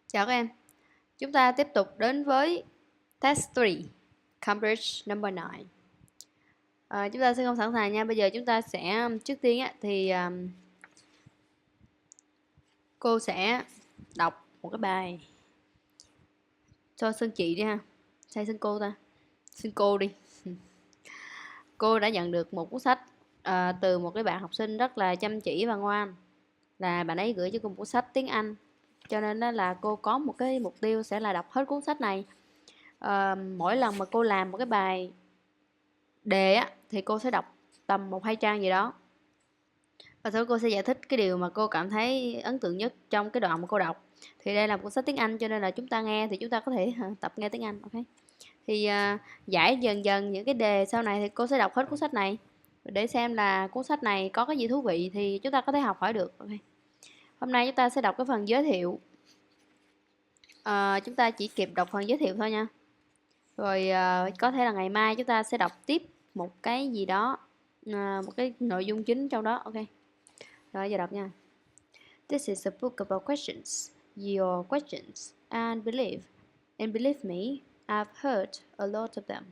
Chào các em, chúng ta tiếp tục đến với test 3, Cambridge number 9. Chúng ta sẽ không sẵn sàng nha. Bây giờ chúng ta sẽ, trước tiên thì cô sẽ đọc một cái bài cho Sơn chị đi ha. Hay Sơn cô ta? Sơn cô đi. Cô đã nhận được một cuốn sách từ một cái bạn học sinh rất là chăm chỉ và ngoan. Là bạn ấy gửi cho cô một cuốn sách tiếng Anh. Cho nên đó là cô có một cái mục tiêu sẽ là đọc hết cuốn sách này. Mỗi lần mà cô làm một cái bài đề thì cô sẽ đọc tầm 1-2 trang gì đó. Và sau đó cô sẽ giải thích cái điều mà cô cảm thấy ấn tượng nhất trong cái đoạn mà cô đọc. Thì đây là một cuốn sách tiếng Anh cho nên là chúng ta nghe thì chúng ta có thể tập nghe tiếng Anh. Ok. Thì giải dần dần những cái đề sau này thì cô sẽ đọc hết cuốn sách này để xem là cuốn sách này có cái gì thú vị thì chúng ta có thể học hỏi được. Ok. Hôm nay chúng ta sẽ đọc cái phần giới thiệu. Chúng ta chỉ kịp đọc phần giới thiệu thôi nha. Rồi có thể là ngày mai chúng ta sẽ đọc tiếp một cái gì đó, một cái nội dung chính trong đó. Ok. Rồi giờ đọc nha. This is a book about questions, your questions, and believe me, I've heard a lot of them.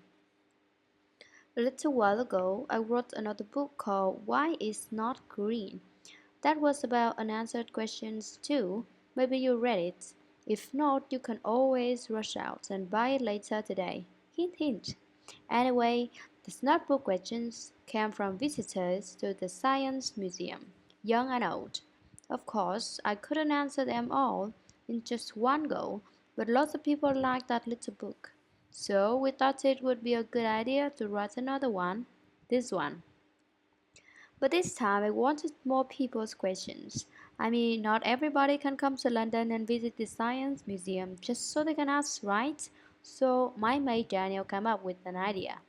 A little while ago, I wrote another book called Why It's Not Green. That was about unanswered questions too. Maybe you read it. If not, you can always rush out and buy it later today. Hint, hint. Anyway, the notebook questions came from visitors to the Science Museum, young and old. Of course, I couldn't answer them all in just one go, but lots of people liked that little book. So we thought it would be a good idea to write another one, this one. But this time I wanted more people's questions. I mean, not everybody can come to London and visit the Science Museum just so they can ask, right? So my mate Daniel came up with an idea.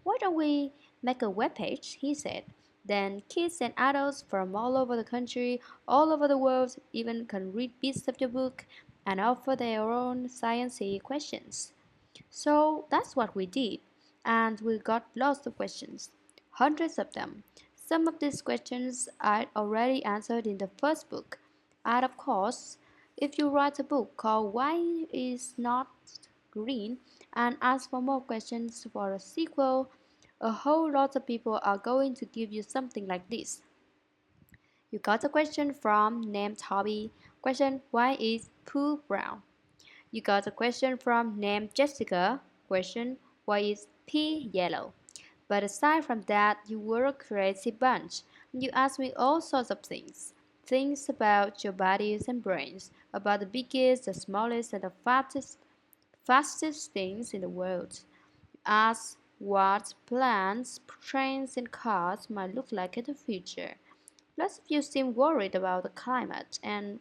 Why don't we make a webpage, he said. Then kids and adults from all over the country, all over the world, even can read bits of your book and offer their own sciencey questions. So that's what we did, and we got lots of questions, hundreds of them. Some of these questions I'd already answered in the first book. And of course, if you write a book called Why Is Not Green and ask for more questions for a sequel, a whole lot of people are going to give you something like this. You got a question from named Toby. Question, why is poo brown? You got a question from named Jessica. Question, why is pea yellow? But aside from that, you were a crazy bunch. You asked me all sorts of things. Things about your bodies and brains, about the biggest, the smallest, and the fastest things in the world. You asked what plants, trains, and cars might look like in the future. Lots of you seemed worried about the climate and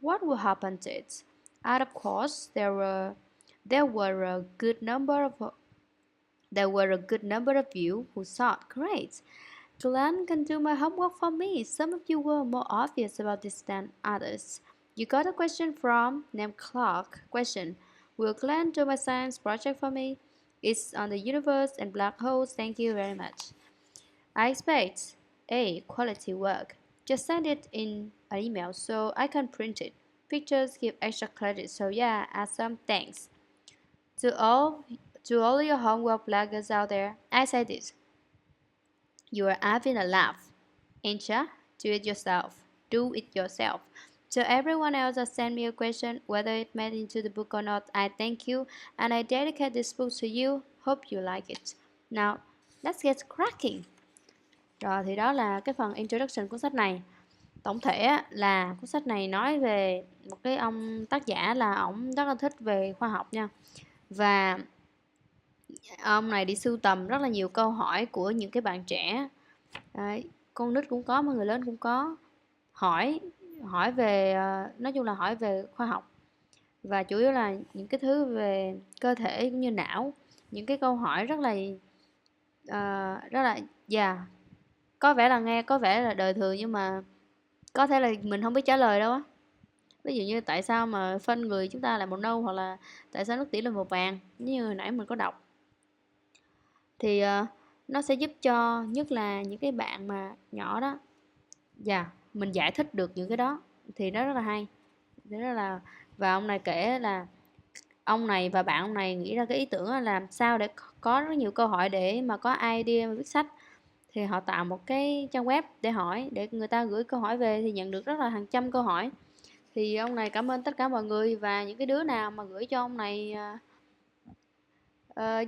what will happen to it. And of course, there were a good number of you who thought, great, Glenn can do my homework for me. Some of you were more obvious about this than others. You got a question from named Clark. Question, will Glenn do my science project for me? It's on the universe and black holes. Thank you very much. I expect quality work. Just send it in an email so I can print it. Pictures give extra credit, so yeah, add some thanks. To all your homework bloggers out there, I say this. You are having a laugh, ain't ya? Do it yourself. Do it yourself. To everyone else that sent me a question, whether it made into the book or not, I thank you, and I dedicate this book to you. Hope you like it. Now, let's get cracking. Rồi thì đó là cái phần introduction cuốn sách này. Tổng thể là cuốn sách này nói về một cái ông tác giả là ổng rất là thích về khoa học nha. Và ông này đi sưu tầm rất là nhiều câu hỏi của những cái bạn trẻ. Đấy, con nít cũng có mà người lớn cũng có. Hỏi về nói chung là hỏi về khoa học. Và chủ yếu là những cái thứ về cơ thể cũng như não. Những cái câu hỏi rất là có vẻ là nghe có vẻ là đời thường nhưng mà có thể là mình không biết trả lời đâu á. Ví dụ như tại sao mà phân người chúng ta là màu nâu, hoặc là tại sao nước tiểu là màu vàng, như hồi nãy mình có đọc. Thì nó sẽ giúp cho nhất là những cái bạn mà nhỏ đó, mình giải thích được những cái đó thì nó rất là hay. Thế đó là Và ông này kể là ông này và bạn ông này nghĩ ra cái ý tưởng là làm sao để có rất nhiều câu hỏi để mà có idea mà viết sách. Thì họ tạo một cái trang web để hỏi, để người ta gửi câu hỏi về thì nhận được rất là hàng trăm câu hỏi. Thì ông này cảm ơn tất cả mọi người, và những cái đứa nào mà gửi cho ông này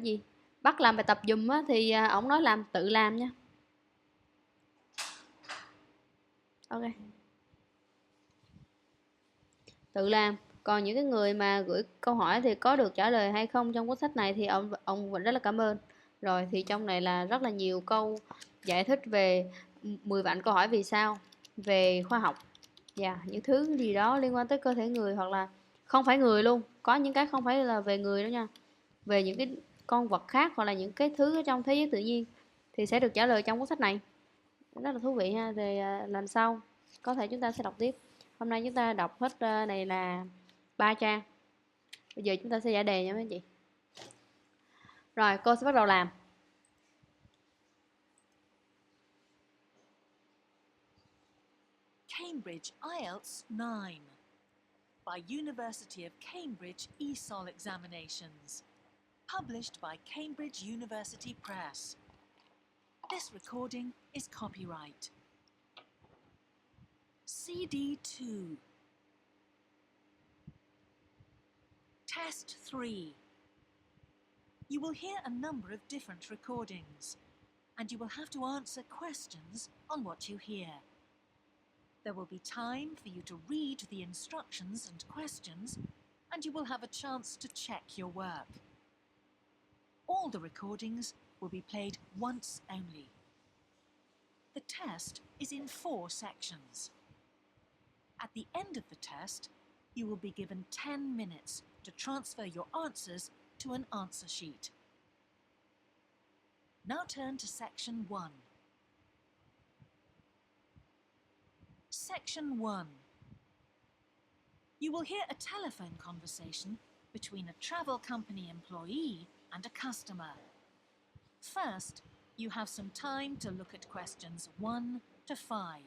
gì bắt làm bài tập giùm á, thì ổng nói làm tự làm nha. Ok, tự làm. Còn những cái người mà gửi câu hỏi thì có được trả lời hay không trong cuốn sách này thì ông vẫn rất là cảm ơn. Rồi thì trong này là rất là nhiều câu giải thích về 10 vạn câu hỏi vì sao, về khoa học và những thứ gì đó liên quan tới cơ thể người, hoặc là không phải người luôn, có những cái không phải là về người đó nha, về những cái con vật khác hoặc là những cái thứ ở trong thế giới tự nhiên thì sẽ được trả lời trong cuốn sách này. Rất là thú vị ha. Thì lần sau có thể chúng ta sẽ đọc tiếp. Hôm nay chúng ta đọc hết này là 3 trang. Bây giờ chúng ta sẽ giải đề nha mấy anh chị. Rồi cô sẽ bắt đầu làm. Cambridge IELTS 9 by University of Cambridge ESOL Examinations, published by Cambridge University Press. This recording is copyright. CD2. Test 3. You will hear a number of different recordings, and you will have to answer questions on what you hear. There will be time for you to read the instructions and questions, and you will have a chance to check your work. All the recordings will be played once only. The test is in 4 sections. At the end of the test, you will be given 10 minutes to transfer your answers to an answer sheet. Now turn to Section 1. Section 1. You will hear a telephone conversation between a travel company employee and a customer. First, you have some time to look at questions 1 to 5.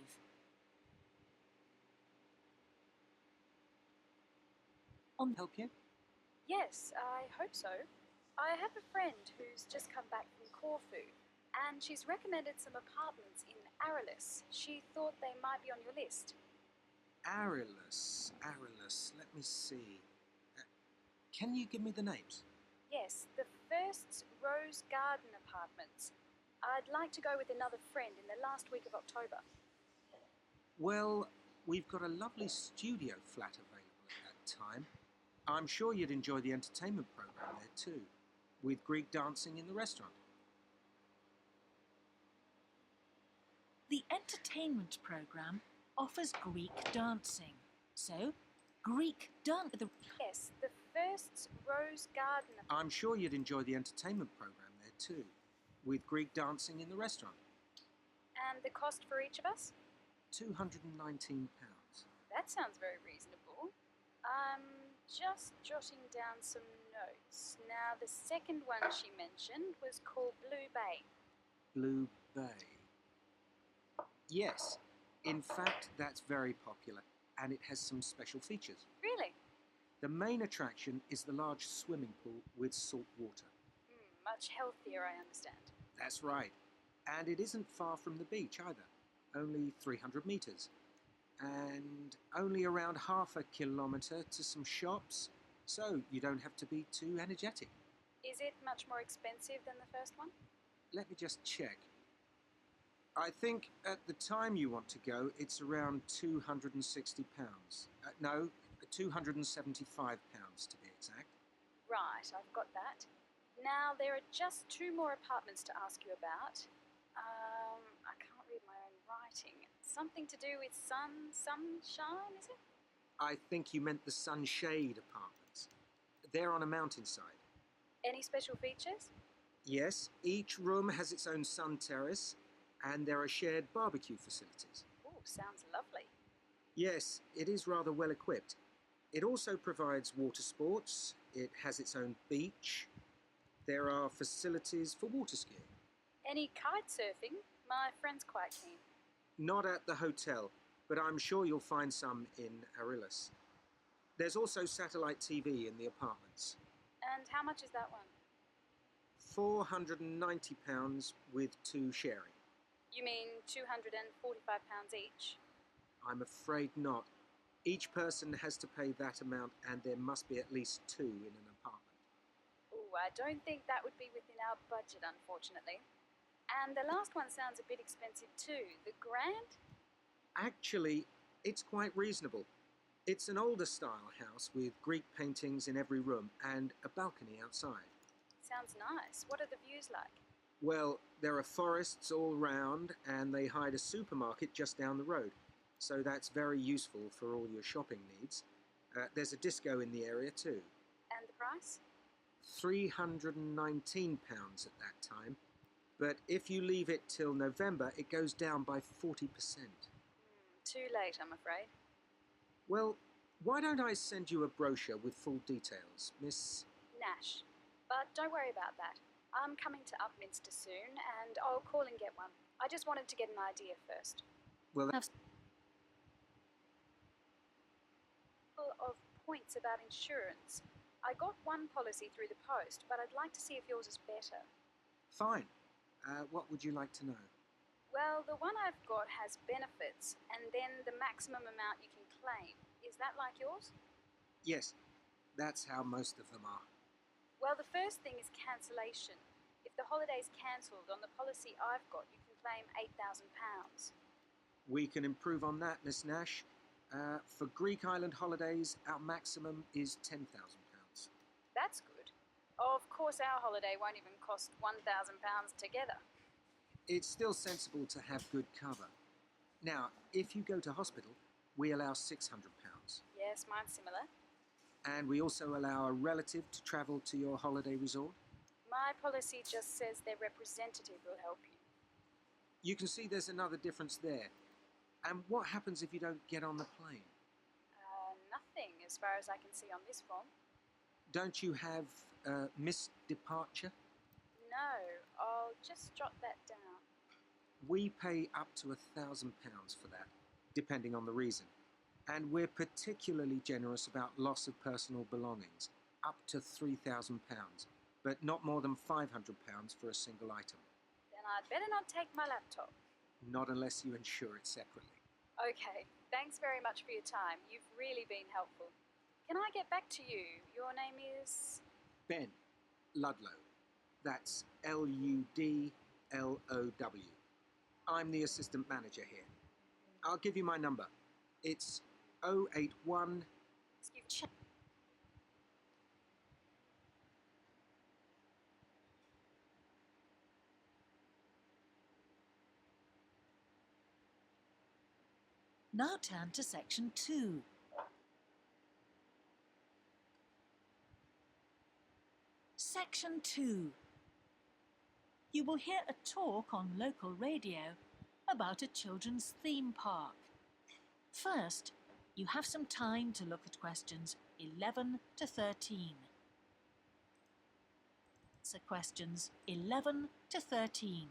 Help you? Yes, I hope so. I have a friend who's just come back from Corfu, and she's recommended some apartments in Aralis. She thought they might be on your list. Aralis. Let me see. Can you give me the names? Yes, the first's Rose Garden Apartments. I'd like to go with another friend in the last week of October. Well, we've got a lovely studio flat available at that time. I'm sure you'd enjoy the entertainment program there too, with Greek dancing in the restaurant. The entertainment program offers Greek dancing. So, Greek dance. Yes, the first's Rose Garden. I'm sure you'd enjoy the entertainment program there too, with Greek dancing in the restaurant. And the cost for each of us? £219. That sounds very reasonable. Just jotting down some notes. Now, the second one she mentioned was called Blue Bay. Blue Bay. Yes, in fact, that's very popular, and it has some special features. Really? The main attraction is the large swimming pool with salt water. Much healthier, I understand. That's right. And it isn't far from the beach either, only 300 metres. And only around half a kilometre to some shops, so you don't have to be too energetic. Is it much more expensive than the first one? Let me just check. I think at the time you want to go, it's around £260. No, £275 to be exact. Right, I've got that. Now, there are just 2 more apartments to ask you about. I can't read my own writing. Something to do with sunshine, is it? I think you meant the Sunshade Apartments. They're on a mountainside. Any special features? Yes, each room has its own sun terrace, and there are shared barbecue facilities. Ooh, sounds lovely. Yes, it is rather well equipped. It also provides water sports, it has its own beach, there are facilities for water skiing. Any kite surfing? My friend's quite keen. Not at the hotel, but I'm sure you'll find some in Arilis. There's also satellite TV in the apartments. And how much is that one? £490 with 2 sharing. You mean £245 each? I'm afraid not. Each person has to pay that amount, and there must be at least 2 in an apartment. Oh, I don't think that would be within our budget, unfortunately. And the last one sounds a bit expensive too. The Grand? Actually, it's quite reasonable. It's an older style house with Greek paintings in every room and a balcony outside. Sounds nice. What are the views like? Well, there are forests all round, and they hide a supermarket just down the road. So that's very useful for all your shopping needs. There's a disco in the area too. And the price? £319 at that time. But if you leave it till November, it goes down by 40%. Too late, I'm afraid. Well, why don't I send you a brochure with full details, Miss... Nash. But don't worry about that. I'm coming to Upminster soon, and I'll call and get one. I just wanted to get an idea first. Well, Full of points about insurance. I got one policy through the post, but I'd like to see if yours is better. fine. What would you like to know? Well, the one I've got has benefits, and then the maximum amount you can claim. Is that like yours? Yes, that's how most of them are. Well, the first thing is cancellation. If the holiday's cancelled on the policy I've got, you can claim £8,000. We can improve on that, Miss Nash. For Greek island holidays, our maximum is £10,000. That's good. Of course, our holiday won't even cost £1,000 together. It's still sensible to have good cover. Now, if you go to hospital, we allow £600. Yes, mine's similar. And we also allow a relative to travel to your holiday resort. My policy just says their representative will help you. You can see there's another difference there. And what happens if you don't get on the plane? Nothing, as far as I can see on this form. Don't you have missed departure? No, I'll just jot that down. We pay up to £1,000 for that, depending on the reason. And we're particularly generous about loss of personal belongings, up to £3,000, but not more than £500 for a single item. Then I'd better not take my laptop. Not unless you insure it separately. Okay, thanks very much for your time. You've really been helpful. Can I get back to you? Your name is... Ben Ludlow. That's Ludlow. I'm the assistant manager here. I'll give you my number. It's 081... Excuse me. Now turn to section 2. Section 2. You will hear a talk on local radio about a children's theme park. First, you have some time to look at questions 11 to 13. So questions 11 to 13.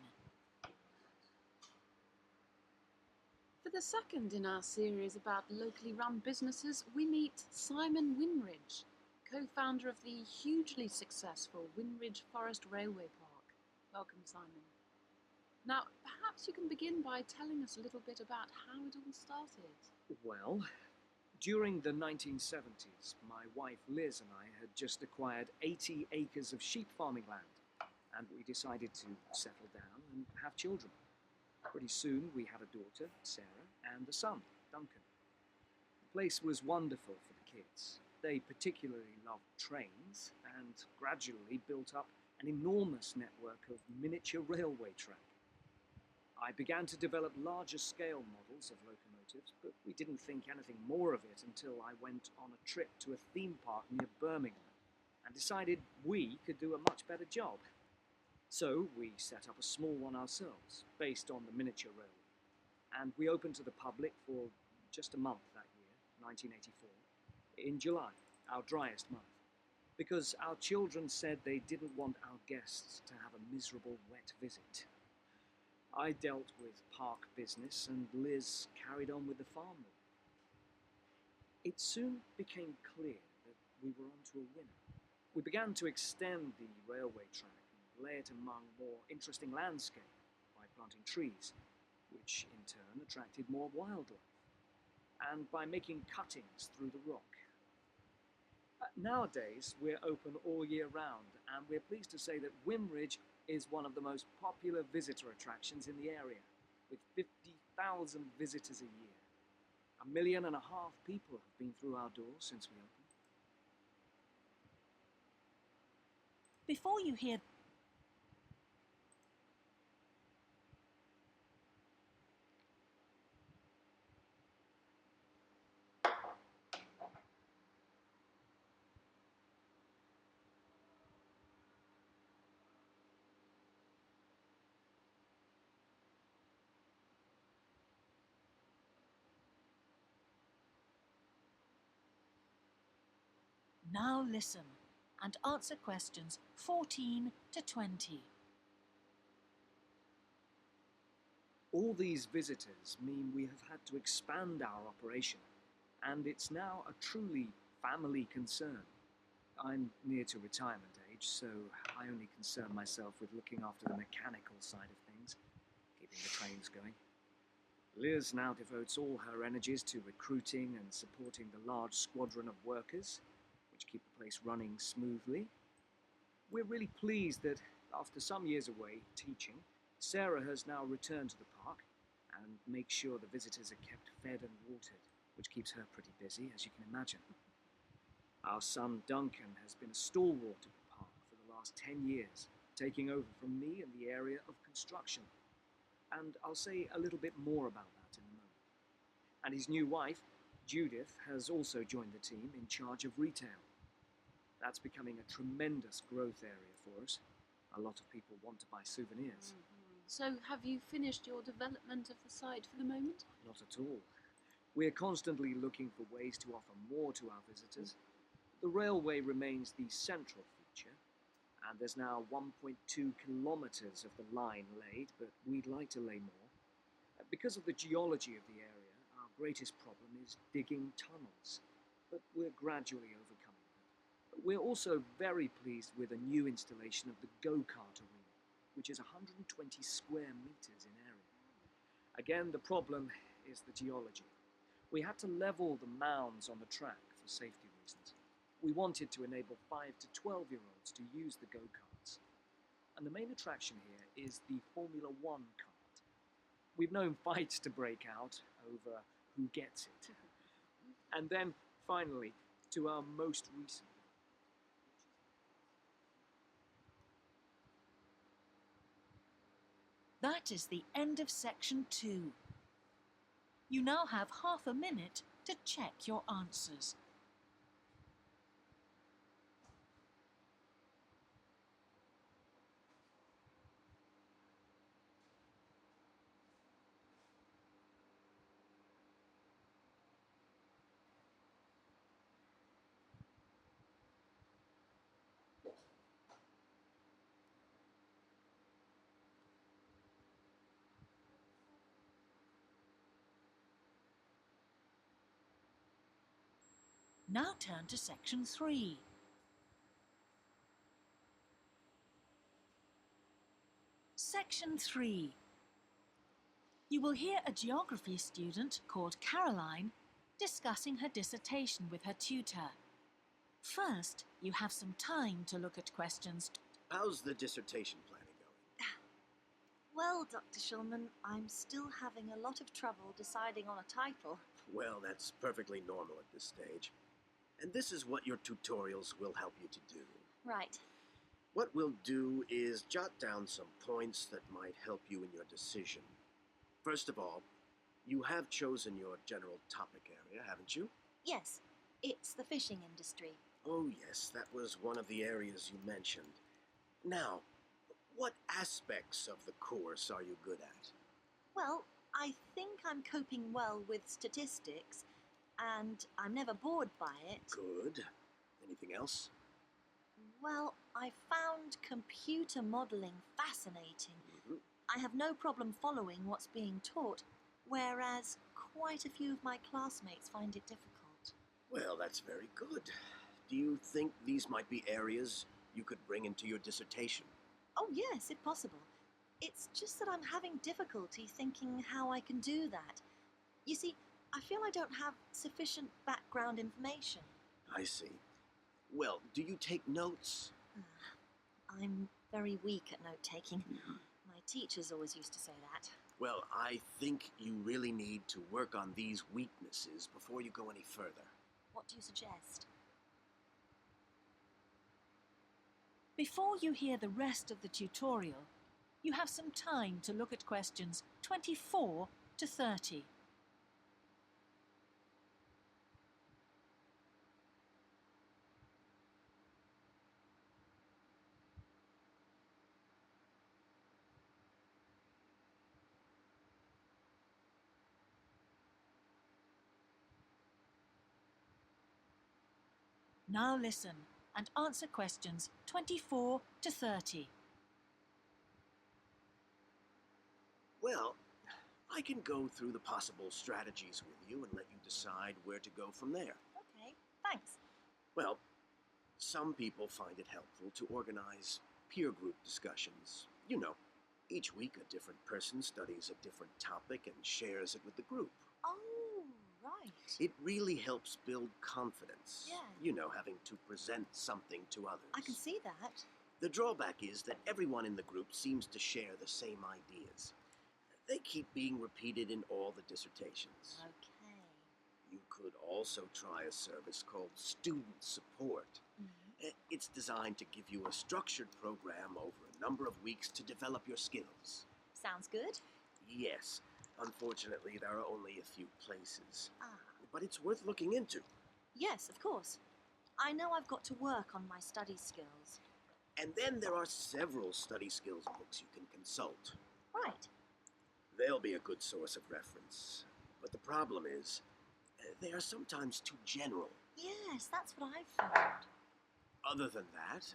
For the second in our series about locally run businesses, we meet Simon Winridge, co-founder of the hugely successful Winridge Forest Railway Park. Welcome, Simon. Now, perhaps you can begin by telling us a little bit about how it all started. Well, during the 1970s, my wife Liz and I had just acquired 80 acres of sheep farming land, and we decided to settle down and have children. Pretty soon we had a daughter, Sarah, and a son, Duncan. The place was wonderful for the kids. They particularly loved trains and gradually built up an enormous network of miniature railway track. I began to develop larger scale models of locomotives, but we didn't think anything more of it until I went on a trip to a theme park near Birmingham and decided we could do a much better job. So we set up a small one ourselves, based on the miniature railway. And we opened to the public for just a month that year, 1984, in July, our driest month, because our children said they didn't want our guests to have a miserable wet visit. I dealt with park business and Liz carried on with the farm. It soon became clear that we were onto a winner. We began to extend the railway track and lay it among more interesting landscape by planting trees, which in turn attracted more wildlife, and by making cuttings through the rock. Nowadays, we're open all year round, and we're pleased to say that Wimridge is one of the most popular visitor attractions in the area, with 50,000 visitors a year. 1.5 million people have been through our doors since we opened. Before you hear Now listen and answer questions 14 to 20. All these visitors mean we have had to expand our operation, and it's now a truly family concern. I'm near to retirement age, so I only concern myself with looking after the mechanical side of things, keeping the trains going. Liz now devotes all her energies to recruiting and supporting the large squadron of workers, which keep the place running smoothly. We're really pleased that after some years away teaching, Sarah has now returned to the park and makes sure the visitors are kept fed and watered, which keeps her pretty busy, as you can imagine. Our son Duncan has been a stalwart of the park for the last 10 years, taking over from me in the area of construction. And I'll say a little bit more about that in a moment. And his new wife, Judith, has also joined the team in charge of retail. That's becoming a tremendous growth area for us. A lot of people want to buy souvenirs. So have you finished your development of the site for the moment? Not at all. We're constantly looking for ways to offer more to our visitors. The railway remains the central feature, and there's now 1.2 kilometres of the line laid, but we'd like to lay more. Because of the geology of the area, our greatest problem is digging tunnels, but we're gradually overcoming that. We're also very pleased with a new installation of the go-kart arena, which is 120 square metres in area. Again, the problem is the geology. We had to level the mounds on the track for safety reasons. We wanted to enable 5 to 12-year-olds to use the go-karts. And the main attraction here is the Formula One kart. We've known fights to break out over who gets it. And then, finally, to our most recent. That is the end of section 2. You now have half a minute to check your answers. Now turn to section 3. Section 3. You will hear a geography student called Caroline discussing her dissertation with her tutor. First, you have some time to look at questions. How's the dissertation planning going? Well, Dr. Shulman, I'm still having a lot of trouble deciding on a title. Well, that's perfectly normal at this stage. And this is what your tutorials will help you to do. Right. What we'll do is jot down some points that might help you in your decision. First of all, you have chosen your general topic area, haven't you? Yes, it's the fishing industry. Oh yes, that was one of the areas you mentioned. Now, what aspects of the course are you good at? Well, I think I'm coping well with statistics, and I'm never bored by it. Good. Anything else? Well, I found computer modeling fascinating. I have no problem following what's being taught, whereas quite a few of my classmates find it difficult. Well, that's very good. Do you think these might be areas you could bring into your dissertation? Oh, yes, if possible. It's just that I'm having difficulty thinking how I can do that. You see, I feel I don't have sufficient background information. I see. Well, do you take notes? I'm very weak at note taking. My teachers always used to say that. Well, I think you really need to work on these weaknesses before you go any further. What do you suggest? Before you hear the rest of the tutorial, you have some time to look at questions 24 to 30. Now listen and answer questions 24 to 30. Well, I can go through the possible strategies with you and let you decide where to go from there. Okay, thanks. Well, some people find it helpful to organize peer group discussions. You know, each week a different person studies a different topic and shares it with the group. Oh, right. It really helps build confidence. Yeah. You know, having to present something to others. I can see that. The drawback is that everyone in the group seems to share the same ideas. They keep being repeated in all the dissertations. Okay. You could also try a service called Student Support. It's designed to give you a structured program over a number of weeks to develop your skills. Sounds good. Yes, unfortunately there are only a few places. Ah. But it's worth looking into. Yes, of course. I know I've got to work on my study skills. And then there are several study skills books you can consult. Right. They'll be a good source of reference. But the problem is, they are sometimes too general. Yes, that's what I've found. Other than that,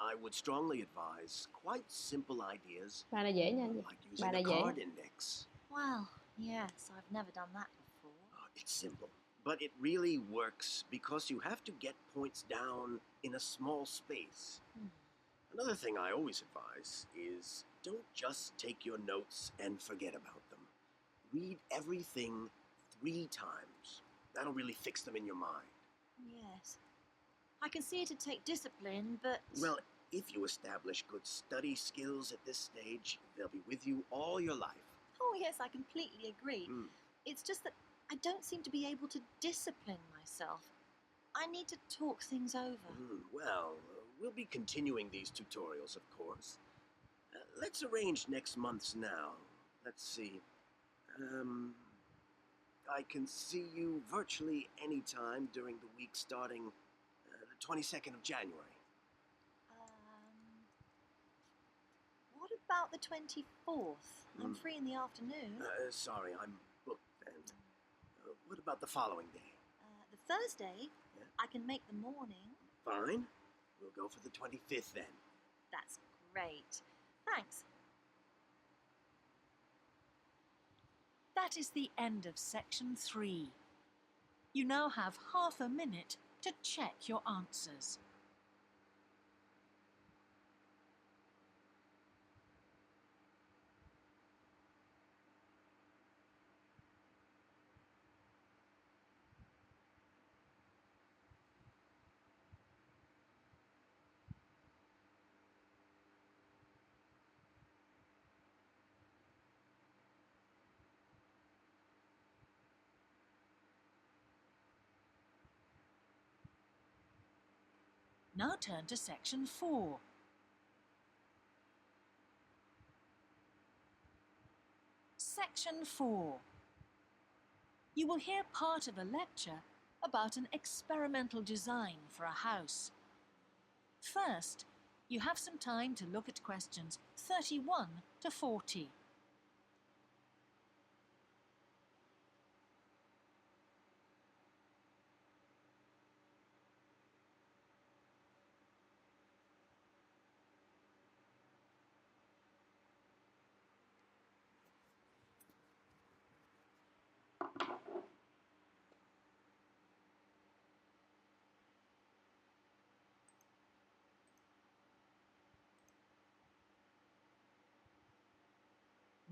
I would strongly advise quite simple ideas Bài này dễ nha. like using Bài a này dễ. card index. Well, yes, I've never done that before. It's simple, but it really works because you have to get points down in a small space. Another thing I always advise is don't just take your notes and forget about them. Read everything 3 times. That'll really fix them in your mind. Yes. I can see it'd take discipline, but... Well, if you establish good study skills at this stage, they'll be with you all your life. Oh, yes, I completely agree. It's just that I don't seem to be able to discipline myself. I need to talk things over. Well, we'll be continuing these tutorials, of course. Let's arrange next month's now. Let's see. I can see you virtually any time during the week starting the 22nd of January. What about the 24th? I'm free in the afternoon. Sorry, I'm booked then. What about the following day? The Thursday, Yeah. I can make the morning. Fine. We'll go for the 25th then. That's great. Thanks. That is the end of section 3. You now have half a minute to check your answers. Now turn to section 4. Section 4. You will hear part of a lecture about an experimental design for a house. First, you have some time to look at questions 31 to 40.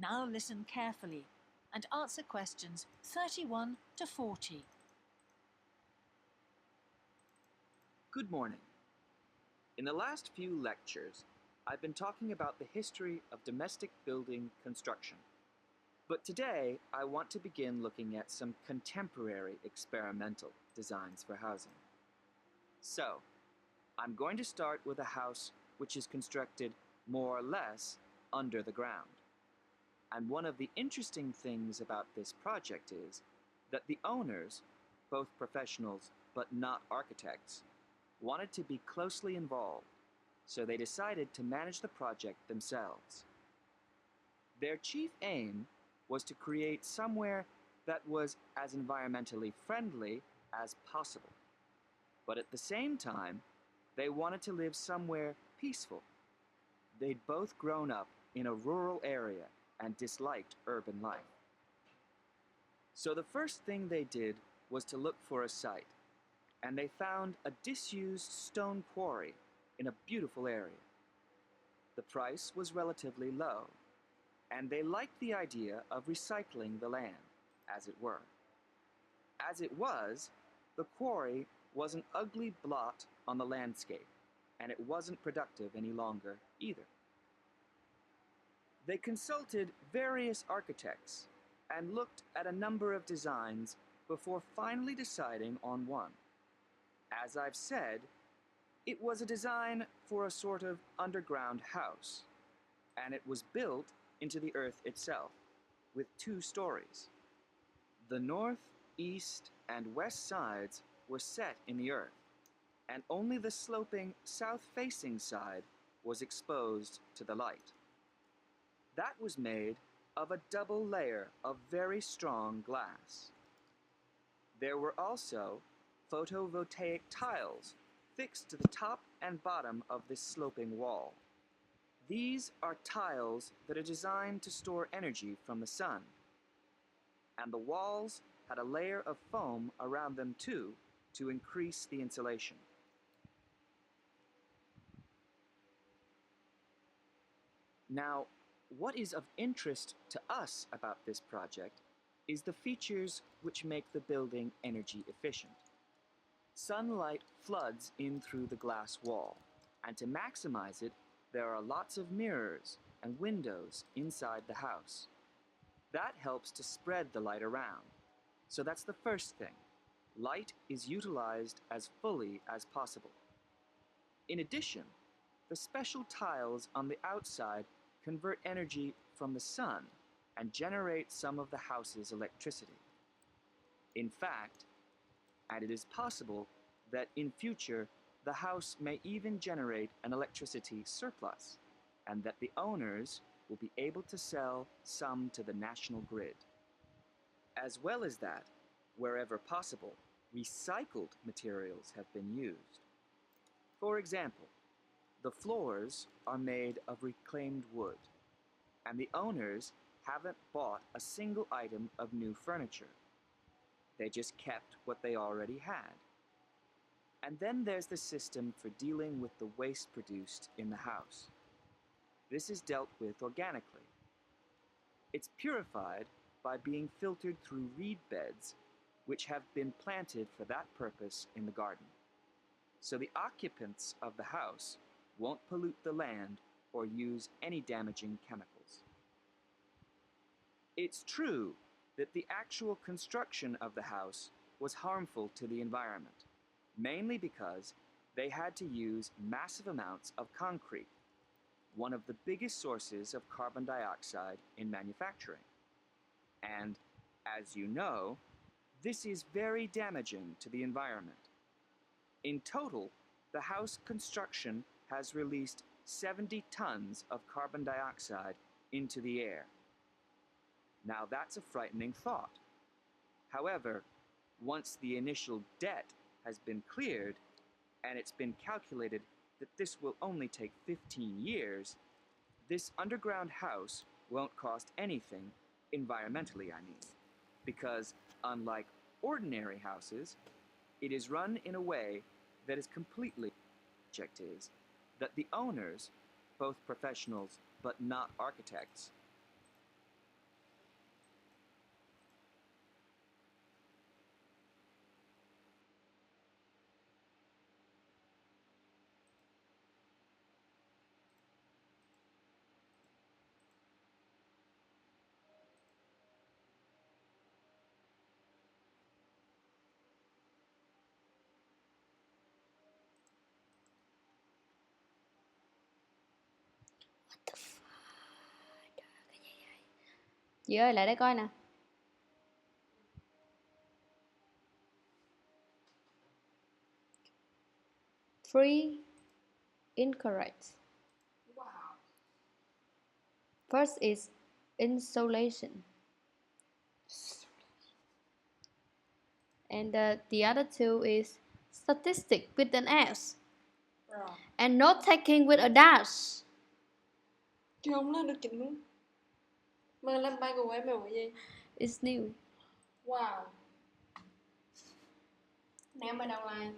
Now listen carefully and answer questions 31 to 40. Good morning. In the last few lectures, I've been talking about the history of domestic building construction. But today, I want to begin looking at some contemporary experimental designs for housing. So, I'm going to start with a house which is constructed more or less under the ground. And one of the interesting things about this project is that the owners, both professionals but not architects, wanted to be closely involved, so they decided to manage the project themselves. Their chief aim was to create somewhere that was as environmentally friendly as possible. But at the same time, they wanted to live somewhere peaceful. They'd both grown up in a rural area and disliked urban life. So the first thing they did was to look for a site, and they found a disused stone quarry in a beautiful area. The price was relatively low, and they liked the idea of recycling the land, as it were. As it was, the quarry was an ugly blot on the landscape, and it wasn't productive any longer either. They consulted various architects and looked at a number of designs before finally deciding on one. As I've said, it was a design for a sort of underground house, and it was built into the earth itself, with 2 stories. The north, east, and west sides were set in the earth, and only the sloping south-facing side was exposed to the light. That was made of a double layer of very strong glass. There were also photovoltaic tiles fixed to the top and bottom of this sloping wall. These are tiles that are designed to store energy from the sun, and the walls had a layer of foam around them too to increase the insulation. Now, what is of interest to us about this project is the features which make the building energy efficient. Sunlight floods in through the glass wall, and to maximize it, there are lots of mirrors and windows inside the house. That helps to spread the light around. So that's the first thing. Light is utilized as fully as possible. In addition, the special tiles on the outside convert energy from the sun and generate some of the house's electricity. In fact, and it is possible that in future the house may even generate an electricity surplus, and that the owners will be able to sell some to the national grid. As well as that, wherever possible, recycled materials have been used. For example, the floors are made of reclaimed wood, and the owners haven't bought a single item of new furniture. They just kept what they already had. And then there's the system for dealing with the waste produced in the house. This is dealt with organically. It's purified by being filtered through reed beds, which have been planted for that purpose in the garden. So the occupants of the house won't pollute the land or use any damaging chemicals. It's true that the actual construction of the house was harmful to the environment, mainly because they had to use massive amounts of concrete, one of the biggest sources of carbon dioxide in manufacturing. And, as you know, this is very damaging to the environment. In total, the house construction has released 70 tons of carbon dioxide into the air. Now that's a frightening thought. However, once the initial debt has been cleared, and it's been calculated that this will only take 15 years, this underground house won't cost anything, environmentally I mean, because unlike ordinary houses, it is run in a way that is completely object is that the owners, both professionals but not architects, Chị ơi lại đây coi nè. Three incorrect. Wow. First is insulation. And the other two is statistic with an S. Rồi. And note taking with a dash. Chứ không nói được chỉnh. Mà làm bài của em là gì? It's new. Wow. Nè em bài đầu là